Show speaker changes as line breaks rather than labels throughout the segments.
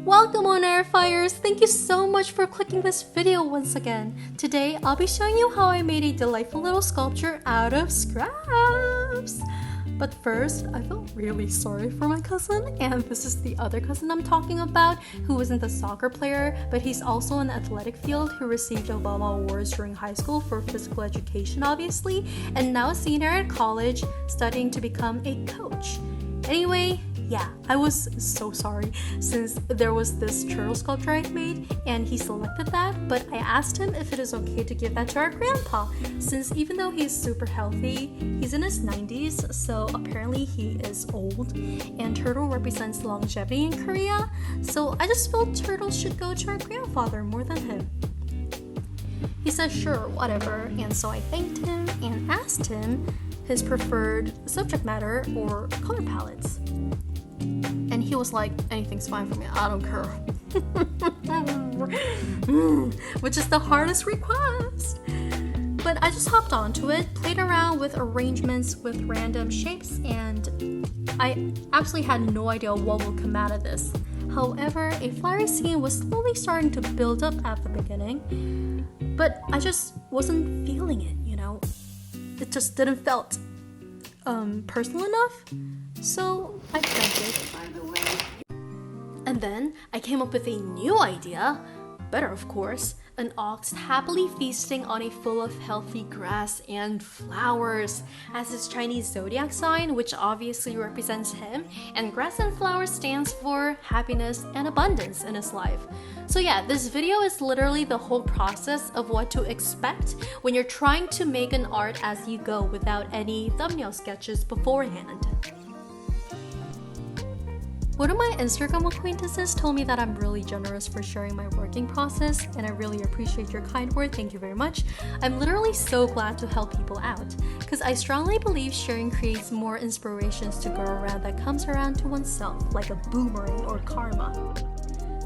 Welcome on Airfires! Thank you so much for clicking this video once again. Today, I'll be showing you how I made a delightful little sculpture out of scraps. But first, I feel really sorry for my cousin, and this is the other cousin I'm talking about, who isn't a soccer player, but he's also in the athletic field who received Obama Awards during high school for physical education, obviously, and now a senior at college studying to become a coach. Anyway, yeah, I was so sorry since there was this turtle sculpture I made and he selected that, but I asked him if it is okay to give that to our grandpa since even though he's super healthy, he's in his 90s, so apparently he is old and turtle represents longevity in Korea, so I just felt turtle should go to our grandfather more than him. He said sure, whatever, and so I thanked him and asked him his preferred subject matter or color palettes. And he was like, anything's fine for me, I don't care. Which is the hardest request. But I just hopped onto it, played around with arrangements with random shapes, and I absolutely had no idea what would come out of this. However, a flower scene was slowly starting to build up at the beginning, but I just wasn't feeling it, you know? It just didn't felt personal enough, so I tried it. By the way. And then I came up with a new idea, better of course, an ox happily feasting on a full of healthy grass and flowers as his Chinese zodiac sign, which obviously represents him, and grass and flowers stands for happiness and abundance in his life. So yeah, this video is literally the whole process of what to expect when you're trying to make an art as you go without any thumbnail sketches beforehand. One of my Instagram acquaintances told me that I'm really generous for sharing my working process, and I really appreciate your kind word, thank you very much. I'm literally so glad to help people out, because I strongly believe sharing creates more inspirations to go around that comes around to oneself, like a boomerang or karma.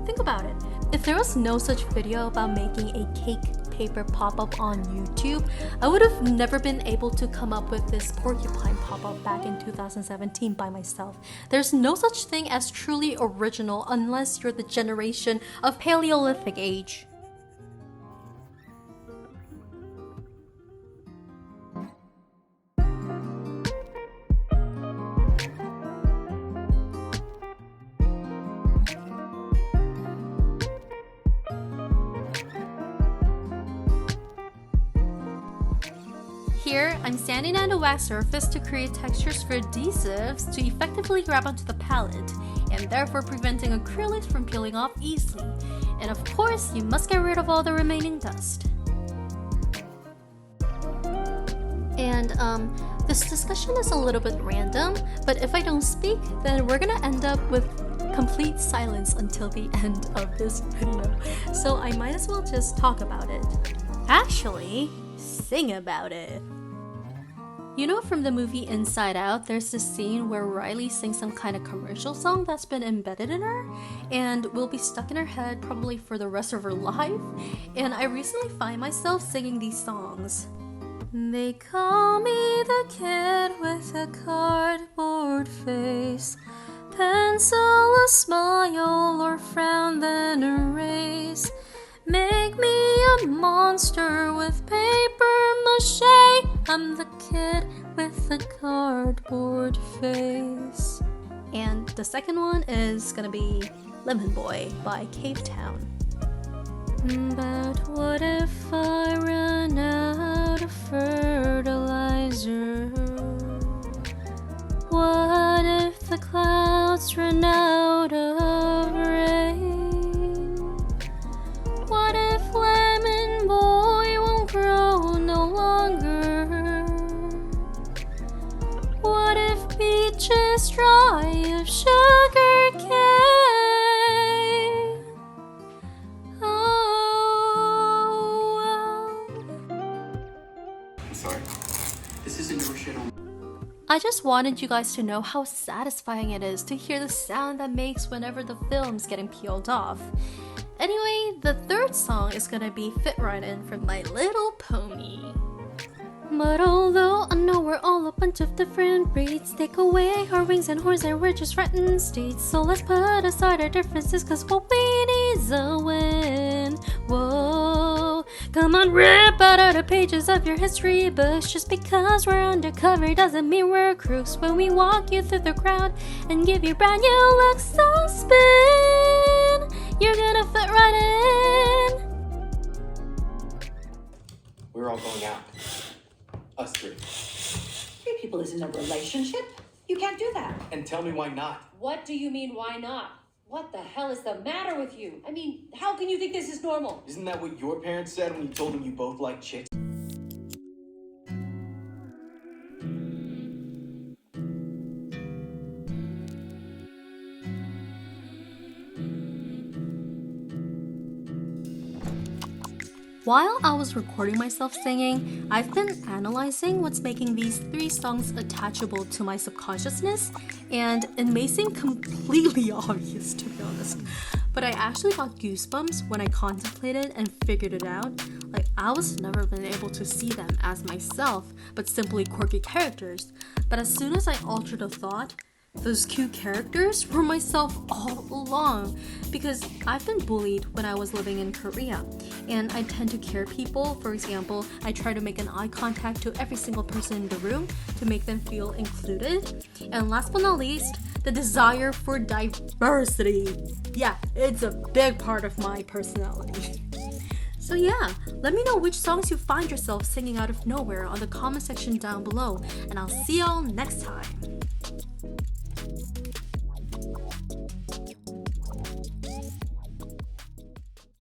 Think about it. If there was no such video about making a cake paper pop-up on YouTube, I would have never been able to come up with this porcupine pop-up back in 2017 by myself. There's no such thing as truly original unless you're the generation of Paleolithic age. Here, I'm sanding on the wax surface to create textures for adhesives to effectively grab onto the palette, and therefore preventing acrylics from peeling off easily. And of course, you must get rid of all the remaining dust. And this discussion is a little bit random, but if I don't speak, then we're gonna end up with complete silence until the end of this video. So I might as well just talk about it. Actually, sing about it. You know, from the movie Inside Out, there's this scene where Riley sings some kind of commercial song that's been embedded in her and will be stuck in her head probably for the rest of her life. And I recently find myself singing these songs. They call me the kid with a cardboard face, pencil a smile or frown then erase. Make me a monster with paper mache. I'm the kid with the cardboard face. And the second one is gonna be Lemon Boy by Cave Town. But what if I run out of fertilizer? What if the clouds run out of rain? What if Lemon Boy won't grow no longer? What if peaches dry of sugar cane? Oh, well.
Sorry, this isn't your shit on.
I just wanted you guys to know how satisfying it is to hear the sound that makes whenever the film's getting peeled off. anyway, the third song is gonna be Fit Right In from My Little Pony. But although I know we're all a bunch of different breeds, take away our wings and horns and we're just rotten steeds. So let's put aside our differences, cause what we need's a win. Whoa, come on, rip out the pages of your history books. Just because we're undercover doesn't mean we're crooks. When we walk you through the crowd and give you brand new looks, so spin, you're gonna fit right in.
We're all going out. Us three.
Three people isn't a relationship. You can't do that.
And tell me why not.
What do you mean, why not? What the hell is the matter with you? I mean, how can you think this is normal?
Isn't that what your parents said when you told them you both like chicks?
While I was recording myself singing, I've been analyzing what's making these 3 songs attachable to my subconsciousness, and it may seem completely obvious, to be honest, but I actually got goosebumps when I contemplated and figured it out. Like, I was never been able to see them as myself, but simply quirky characters. But as soon as I altered a thought, those cute characters were myself all along, because I've been bullied when I was living in Korea, and I tend to care people. For example, I try to make an eye contact to every single person in the room to make them feel included. And last but not least, the desire for diversity. Yeah, it's a big part of my personality. So yeah, let me know which songs you find yourself singing out of nowhere on the comment section down below, and I'll see y'all next time.